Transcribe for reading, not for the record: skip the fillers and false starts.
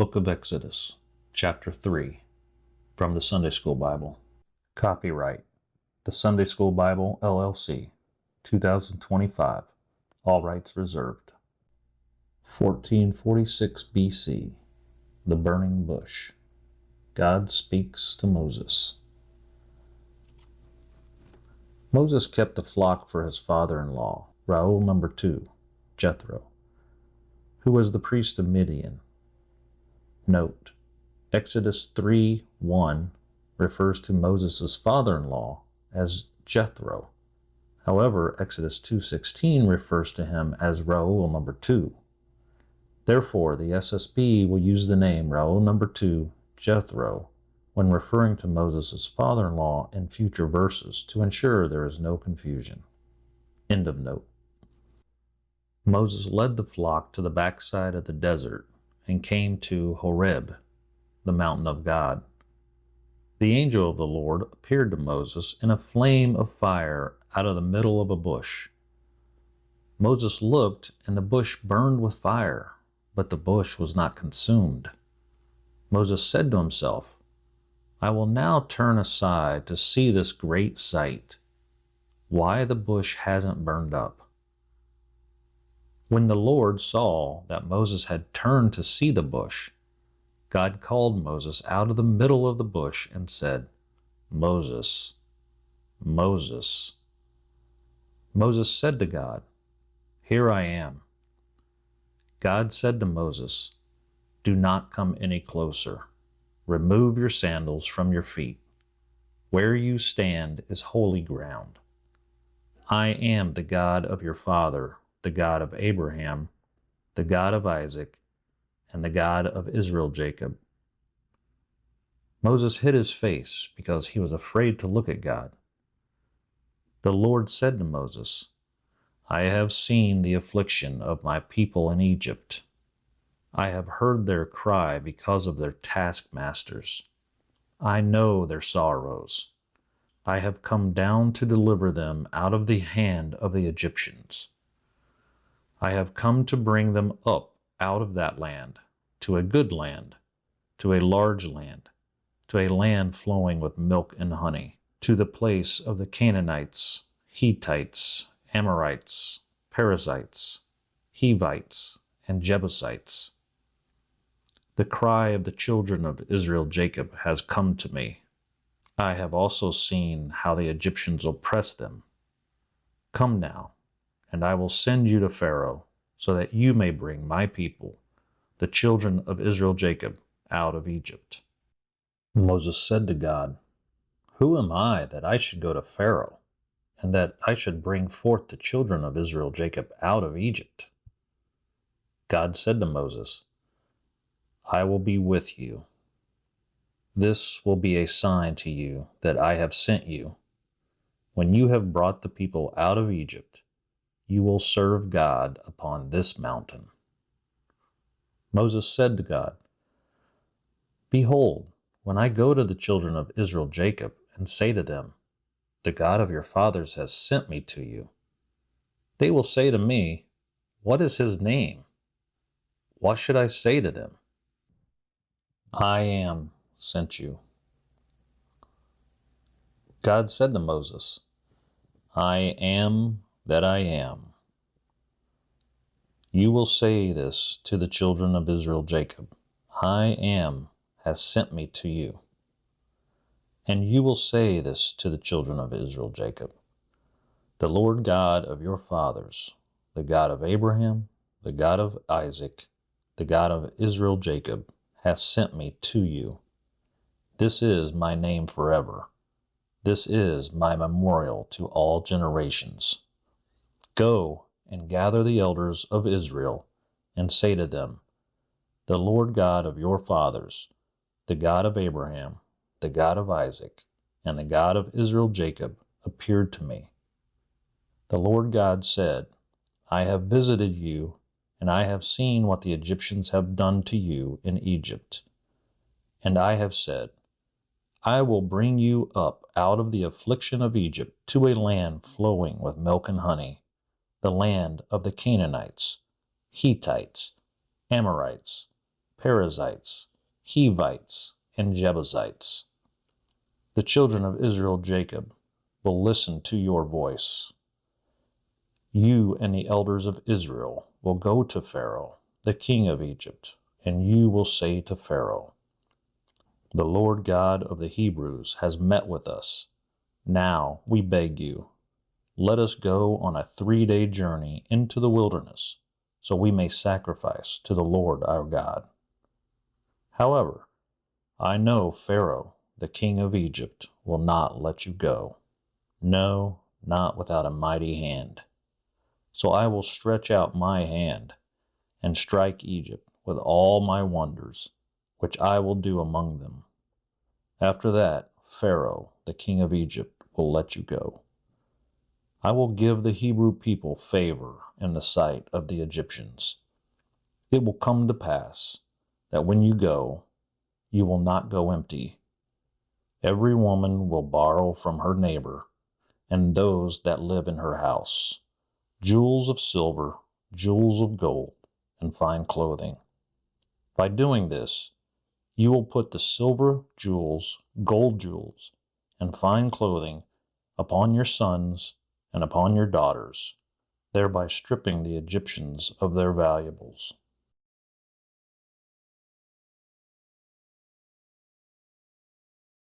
Book of Exodus, Chapter 3, from the Sunday School Bible. Copyright, The Sunday School Bible, LLC, 2025. All rights reserved. 1446 BC, the burning bush. God speaks to Moses. Moses kept the flock for his father-in-law, Reuel number 2, Jethro, who was the priest of Midian. Note, Exodus 3:1 refers to Moses' father-in-law as Jethro. However, Exodus 2:16 refers to him as Reuel number 2. Therefore, the SSB will use the name Reuel number 2, Jethro, when referring to Moses' father-in-law in future verses to ensure there is no confusion. End of note. Moses led the flock to the backside of the desert and came to Horeb, the mountain of God. The angel of the Lord appeared to Moses in a flame of fire out of the middle of a bush. Moses looked, and the bush burned with fire, but the bush was not consumed. Moses said to himself, "I will now turn aside to see this great sight, why the bush hasn't burned up." When the Lord saw that Moses had turned to see the bush, God called Moses out of the middle of the bush and said, "Moses, Moses." Moses said to God, "Here I am." God said to Moses, "Do not come any closer. Remove your sandals from your feet. Where you stand is holy ground. I am the God of your father, the God of Abraham, the God of Isaac, and the God of Israel Jacob." Moses hid his face because he was afraid to look at God. The Lord said to Moses, "I have seen the affliction of my people in Egypt. I have heard their cry because of their taskmasters. I know their sorrows. I have come down to deliver them out of the hand of the Egyptians. I have come to bring them up out of that land, to a good land, to a large land, to a land flowing with milk and honey, to the place of the Canaanites, Hittites, Amorites, Perizzites, Hivites, and Jebusites. The cry of the children of Israel Jacob has come to me. I have also seen how the Egyptians oppress them. Come now, and I will send you to Pharaoh, so that you may bring my people, the children of Israel Jacob, out of Egypt." Moses said to God, "Who am I that I should go to Pharaoh, and that I should bring forth the children of Israel Jacob out of Egypt?" God said to Moses, "I will be with you. This will be a sign to you that I have sent you. When you have brought the people out of Egypt, you will serve God upon this mountain." Moses said to God, "Behold, when I go to the children of Israel Jacob and say to them, 'The God of your fathers has sent me to you,' they will say to me, 'What is his name?' What should I say to them?" "I am sent you." God said to Moses, "I am that I am. You will say this to the children of Israel Jacob, 'I am has sent me to you.' And you will say this to the children of Israel Jacob, 'The Lord God of your fathers, the God of Abraham, the God of Isaac, the God of Israel Jacob, has sent me to you. This is my name forever. This is my memorial to all generations. Go and gather the elders of Israel and say to them, 'The Lord God of your fathers, the God of Abraham, the God of Isaac, and the God of Israel Jacob, appeared to me. The Lord God said, I have visited you, and I have seen what the Egyptians have done to you in Egypt. And I have said, I will bring you up out of the affliction of Egypt to a land flowing with milk and honey, the land of the Canaanites, Hittites, Amorites, Perizzites, Hivites, and Jebusites. The children of Israel, Jacob, will listen to your voice. You and the elders of Israel will go to Pharaoh, the king of Egypt, and you will say to Pharaoh, the Lord God of the Hebrews has met with us. Now, we beg you, let us go on a 3-day journey into the wilderness, so we may sacrifice to the Lord our God. However, I know Pharaoh, the king of Egypt, will not let you go. No, not without a mighty hand. So I will stretch out my hand and strike Egypt with all my wonders, which I will do among them. After that, Pharaoh, the king of Egypt, will let you go. I will give the Hebrew people favor in the sight of the Egyptians. It will come to pass that when you go, you will not go empty. Every woman will borrow from her neighbor and those that live in her house jewels of silver, jewels of gold, and fine clothing. By doing this, you will put the silver jewels, gold jewels, and fine clothing upon your sons and upon your daughters, thereby stripping the Egyptians of their valuables.